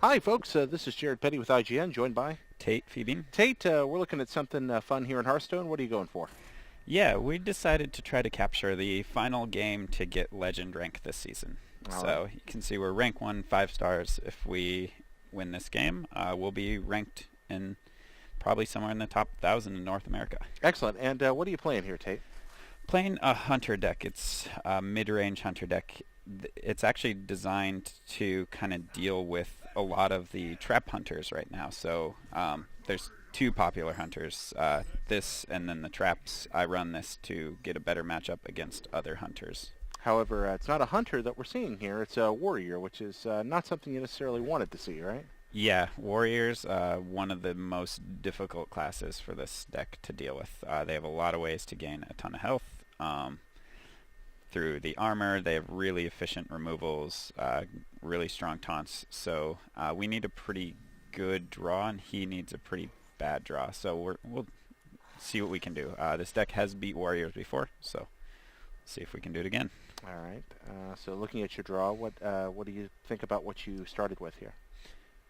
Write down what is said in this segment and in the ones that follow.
Hi, folks. This is Jared Petty with IGN, joined by Tate Phoebe. Tate. We're looking at something fun here in Hearthstone. What are you going for? Yeah, we decided to try to capture the final game to get legend rank this season. All right. So you can see we're rank 1, 5 stars. If we win this game, we'll be ranked in probably somewhere in the top 1,000 in North America. Excellent. And what are you playing here, Tate? Playing a hunter deck. It's a mid-range hunter deck. It's actually designed to kind of deal with a lot of the trap hunters right now. So there's two popular hunters, this and then the traps. I run this to get a better matchup against other hunters. However, it's not a hunter that we're seeing here. It's a warrior, which is not something you necessarily wanted to see, right? Yeah, warriors, one of the most difficult classes for this deck to deal with. They have a lot of ways to gain a ton of health. Through the armor, they have really efficient removals, really strong taunts. So we need a pretty good draw, and he needs a pretty bad draw. So we'll see what we can do. This deck has beat warriors before, so see if we can do it again. All right. So looking at your draw, what do you think about what you started with here?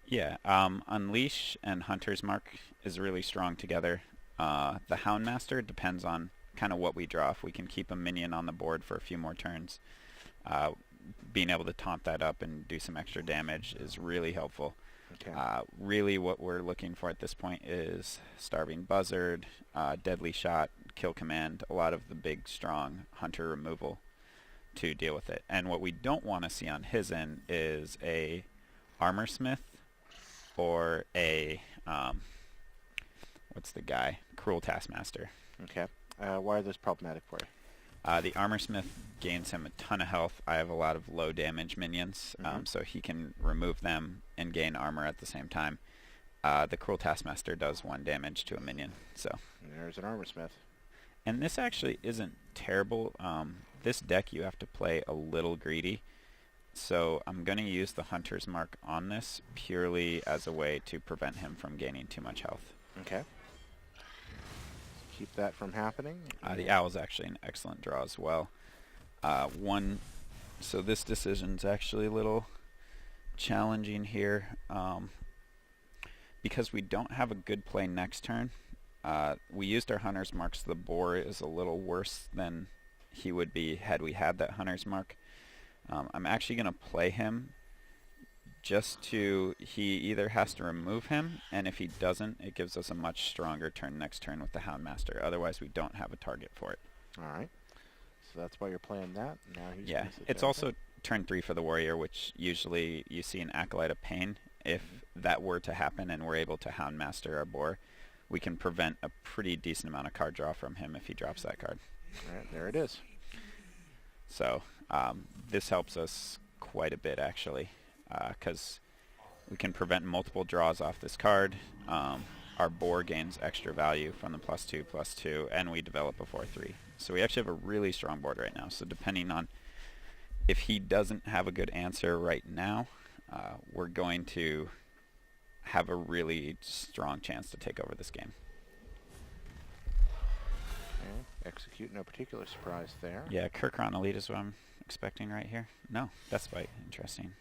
Yeah, Unleash and Hunter's Mark is really strong together. The Houndmaster depends on kind of what we draw. If we can keep a minion on the board for a few more turns, being able to taunt that up and do some extra damage is really helpful. Okay. Really what we're looking for at this point is Starving Buzzard, Deadly Shot, Kill Command, a lot of the big strong hunter removal to deal with it. And what we don't want to see on his end is a Armor Smith or a what's the guy? Cruel Taskmaster. Okay. Why are those problematic for you? The Armor Smith gains him a ton of health. I have a lot of low damage minions, so he can remove them and gain armor at the same time. The Cruel Taskmaster does 1 damage to a minion. So There's an armor smith. And this actually isn't terrible. This deck you have to play a little greedy. So I'm going to use the Hunter's Mark on this purely as a way to prevent him from gaining too much health. Okay. Keep that from happening. The Owl's actually an excellent draw as well. So this decision's actually a little challenging here because we don't have a good play next turn. We used our Hunter's Marks. The boar is a little worse than he would be had we had that Hunter's Mark. I'm actually going to play him just to, he either has to remove him, and if he doesn't, it gives us a much stronger turn next turn with the Houndmaster. Otherwise, we don't have a target for it. All right. So that's why you're playing that. Now he's Yeah, it's also turn 3 for the warrior, which usually you see an Acolyte of Pain. If that were to happen and we're able to Houndmaster our boar, we can prevent a pretty decent amount of card draw from him if he drops that card. All right, there it is. So this helps us quite a bit, actually, because we can prevent multiple draws off this card. Our boar gains extra value from the +2/+2, and we develop a 4/3. So we actually have a really strong board right now. So depending on if he doesn't have a good answer right now, we're going to have a really strong chance to take over this game. Okay. Execute, no particular surprise there. Yeah, Kirkron Elite is what I'm expecting right here. No, Death Bite. Interesting.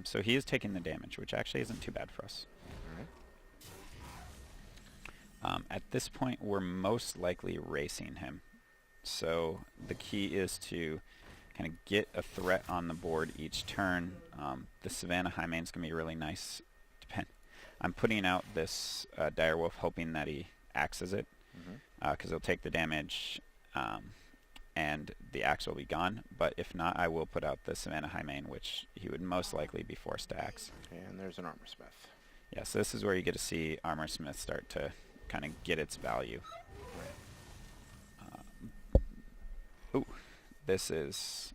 So he is taking the damage, which actually isn't too bad for us. All right. At this point, we're most likely racing him. So the key is to kind of get a threat on the board each turn. The Savannah Highmane is going to be really nice. I'm putting out this Direwolf hoping that he axes it, because he'll take the damage and the axe will be gone. But if not, I will put out the Savannah Highmane, which he would most likely be forced to axe. And there's an armor smith. Yeah, so this is where you get to see Armor Smith start to kind of get its value. Ooh, this is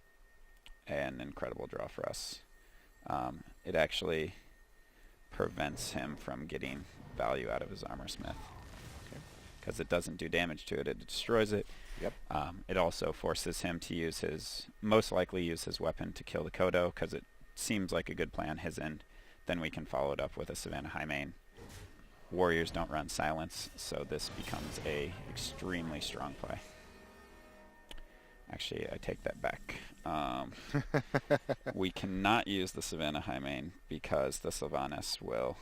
an incredible draw for us. It actually prevents him from getting value out of his Armor Smith. Because it doesn't do damage to it, it destroys it. Yep. It also forces him to use most likely use his weapon to kill the Kodo, because it seems like a good play on his end. Then we can follow it up with a Savannah Highmane. Warriors don't run silence, so this becomes a extremely strong play. Actually, I take that back. We cannot use the Savannah Highmane because the Sylvanas will...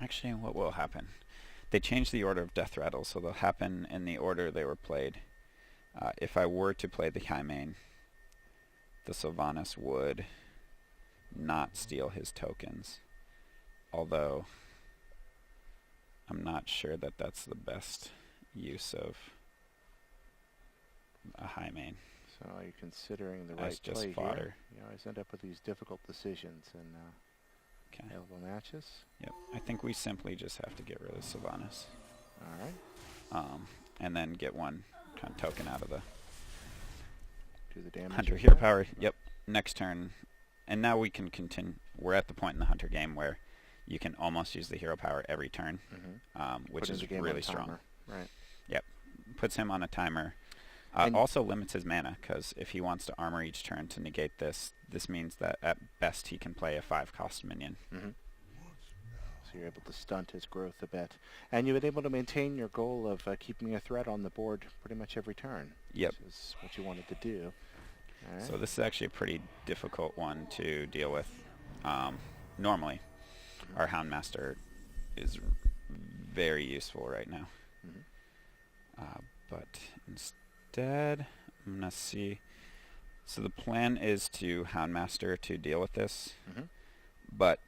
actually, what will happen? They changed the order of death rattles, so they'll happen in the order they were played. If I were to play the Highmane, the Sylvanas would not steal his tokens. Although, I'm not sure that that's the best use of a Highmane. So are you considering the As right just play fodder. here? You always end up with these difficult decisions in Okay. available matches. Yep. I think we simply just have to get rid of Sylvanas. All right. And then get one kind of token out of the Do the damage. Hunter with hero that. power. Yep. Next turn. And now we can continue. We're at the point in the Hunter game where you can almost use the hero power every turn, which Put is the game on really a strong. timer. Right. Yep. Puts him on a timer. And Also limits his mana, because if he wants to armor each turn to negate this, this means that at best he can play a 5-cost minion. So you're able to stunt his growth a bit. And you've been able to maintain your goal of keeping a threat on the board pretty much every turn. Yep. Which is what you wanted to do. All right. So this is actually a pretty difficult one to deal with. Normally, our Houndmaster is very useful right now. But instead, I'm going to see... So the plan is to Houndmaster to deal with this, but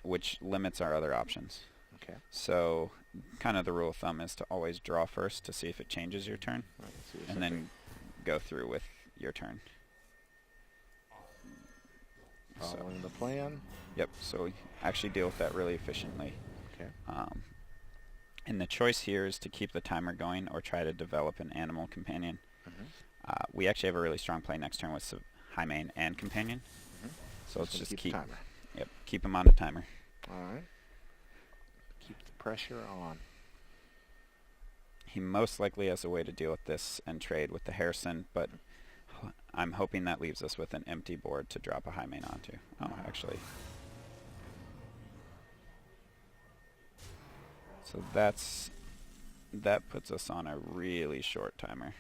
which limits our other options. Okay. So kind of the rule of thumb is to always draw first to see if it changes your turn, All right, let's see if and then go through with your turn. following the plan. Yep, so we actually deal with that really efficiently. Okay. And the choice here is to keep the timer going or try to develop an animal companion. We actually have a really strong play next turn with Highmane and companion. So let's just keep timer. Yep, keep him on a timer. All right. Keep the pressure on. He most likely has a way to deal with this and trade with the Harrison, but I'm hoping that leaves us with an empty board to drop a Highmane onto. Oh, actually. So that puts us on a really short timer.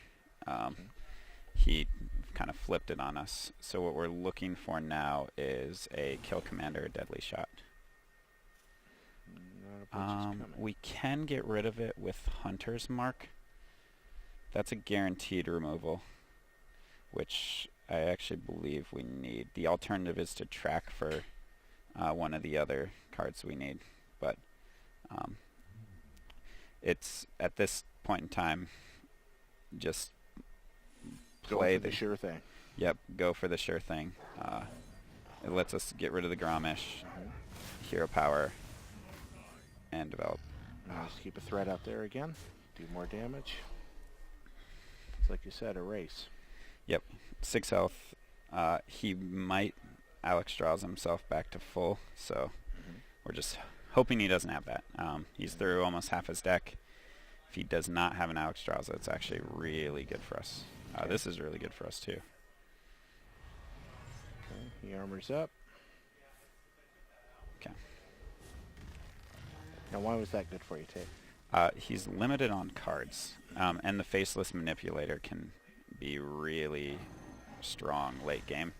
He kind of flipped it on us. So what we're looking for now is a kill commander, a deadly shot. We can get rid of it with Hunter's Mark. That's a guaranteed removal, which I actually believe we need. The alternative is to track for one of the other cards we need, but it's at this point in time just play the sure thing. Yep, go for the sure thing. It lets us get rid of the Gromish, hero power, and develop. Just keep a threat out there again. Do more damage. It's like you said, a race. Yep, 6 health. He might Alex draws himself back to full, so we're just hoping he doesn't have that. He's through almost half his deck. If he does not have an Alex draws, it's actually really good for us. This is really good for us too. Okay, he armors up. Okay. Now, why was that good for you, Tate? He's limited on cards, and the Faceless Manipulator can be really strong late game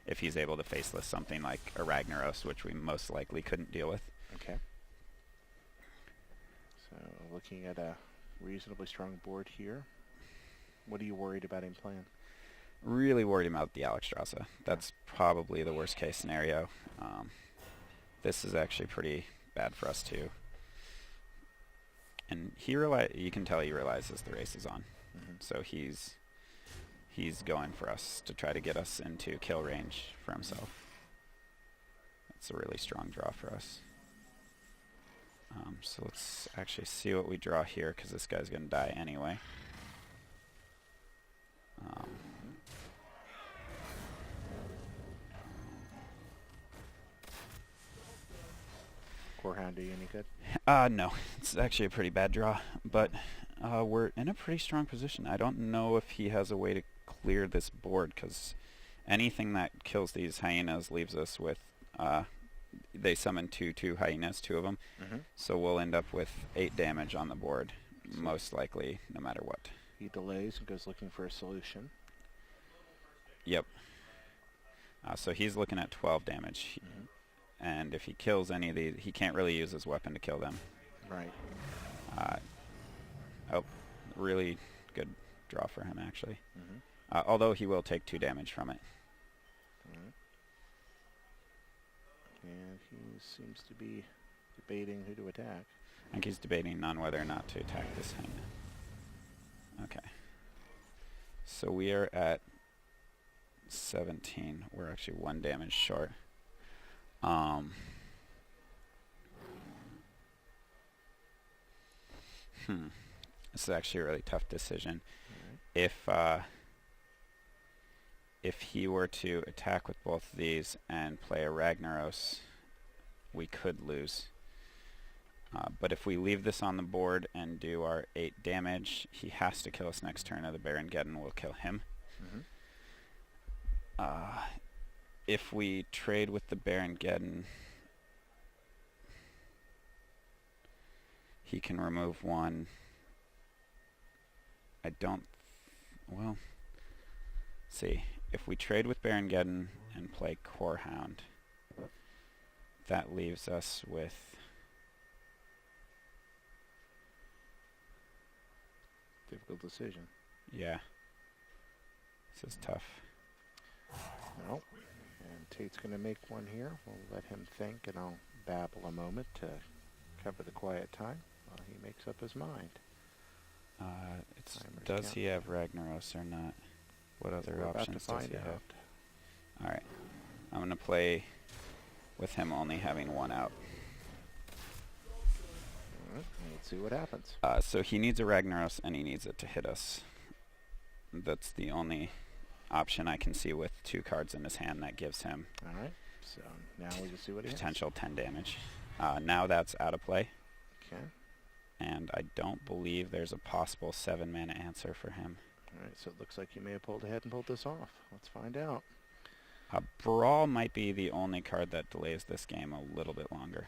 if he's able to Faceless something like a Ragnaros, which we most likely couldn't deal with. Okay. So, looking at a reasonably strong board here. What are you worried about him playing? Really worried about the Alexstrasza. That's probably the worst case scenario. This is actually pretty bad for us too. And you can tell he realizes the race is on. So he's going for us to try to get us into kill range for himself. That's a really strong draw for us. So let's actually see what we draw here, because this guy's going to die anyway. Corehound do you any good? No, it's actually a pretty bad draw, but we're in a pretty strong position. I don't know if he has a way to clear this board, because anything that kills these hyenas leaves us with... they summon 2/2 hyenas, 2 of them, so we'll end up with 8 damage on the board, most likely, no matter what. He delays and goes looking for a solution. Yep. So he's looking at 12 damage. And if he kills any of these, he can't really use his weapon to kill them. Right. Oh, really good draw for him, actually. Although he will take 2 damage from it. And he seems to be debating who to attack. I think he's debating on whether or not to attack this thing. Okay. So we are at 17. We're actually 1 damage short. This is actually a really tough decision. If he were to attack with both of these and play a Ragnaros, we could lose. But if we leave this on the board and do our 8 damage, he has to kill us next turn, or the Baron Geddon will kill him. If we trade with the Baron Geddon, he can remove 1. I don't... Well, see. If we trade with Baron Geddon and play Corehound, that leaves us with... Difficult decision. Yeah. This is tough. No. And Tate's going to make one here. We'll let him think, and I'll babble a moment to cover the quiet time while he makes up his mind. Does he have Ragnaros or not? What other options does he have? Alright. I'm going to play with him only having 1 out. Alright, let's see what happens. So he needs a Ragnaros, and he needs it to hit us. That's the only option I can see with 2 cards in his hand that gives him Alright, so now we'll just see what he has. potential 10 damage. Now that's out of play. Okay. And I don't believe there's a possible 7-mana answer for him. Alright, so it looks like you may have pulled ahead and pulled this off. Let's find out. Brawl might be the only card that delays this game a little bit longer.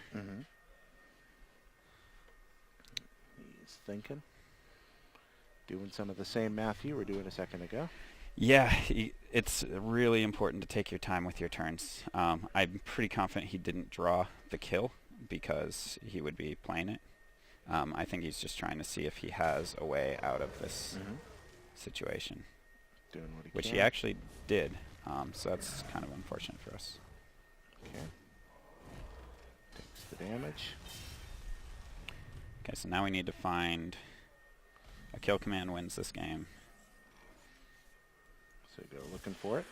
He's thinking. Doing some of the same math you were doing a second ago. Yeah, it's really important to take your time with your turns. I'm pretty confident he didn't draw the kill because he would be playing it. I think he's just trying to see if he has a way out of this situation. Doing what he which can. he actually did. So that's kind of unfortunate for us. Okay. Takes the damage. Okay, so now we need to find a kill command wins this game. So go looking for it.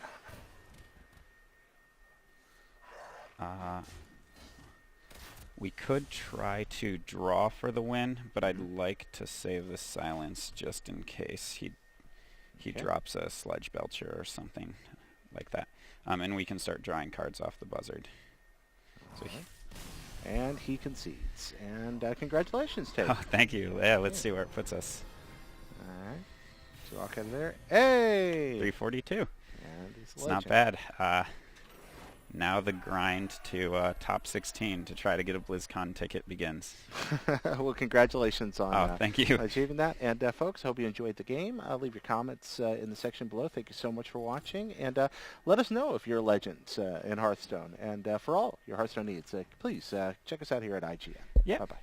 We could try to draw for the win, but I'd like to save the silence just in case he drops a Sledge Belcher or something like that. And we can start drawing cards off the buzzard. So and he concedes. And congratulations, Tate. oh, thank you. Yeah, let's see where it puts us. All right. So walk out of there. Hey! 342. And he's It's not bad. Now the grind to top 16 to try to get a BlizzCon ticket begins. Well, congratulations on thank you. achieving that. And folks, hope you enjoyed the game. Leave your comments in the section below. Thank you so much for watching. And let us know if you're a legend in Hearthstone. And for all your Hearthstone needs, please check us out here at IGN. Yeah. Bye-bye.